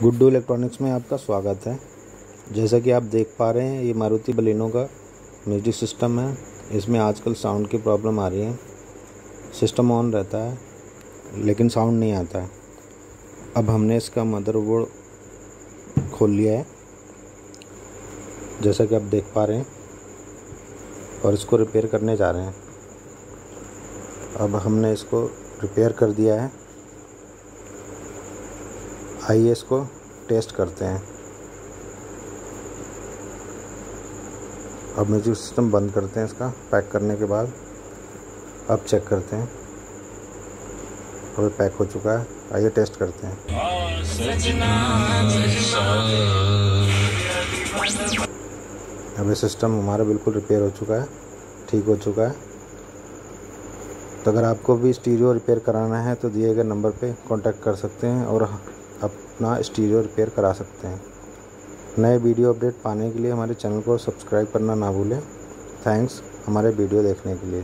Guddu electronics में आपका स्वागत है। जैसा कि आप देख पा रहे हैं, ये मारुति बलेनो का म्यूजिक सिस्टम है। इसमें आजकल साउंड की प्रॉब्लम आ रही है। सिस्टम ऑन रहता है लेकिन साउंड नहीं आता है। अब हमने इसका मदरबोर्ड खोल लिया है, जैसा कि आप देख पा रहे हैं, और इसको रिपेयर करने जा रहे हैं। अब हमने इसको रिपेयर कर दिया है। आइए इसको टेस्ट करते हैं। अब म्यूजिक सिस्टम बंद करते हैं। इसका पैक करने के बाद अब चेक करते हैं। अब पैक हो चुका है। आइए टेस्ट करते हैं। अब ये सिस्टम हमारा बिल्कुल रिपेयर हो चुका है, ठीक हो चुका है। तो अगर आपको भी स्टीरियो रिपेयर कराना है तो दिए गए नंबर पे कांटेक्ट कर सकते हैं और अपना स्टीरियो रिपेयर करा सकते हैं। नए वीडियो अपडेट पाने के लिए हमारे चैनल को सब्सक्राइब करना ना भूलें। थैंक्स हमारे वीडियो देखने के लिए।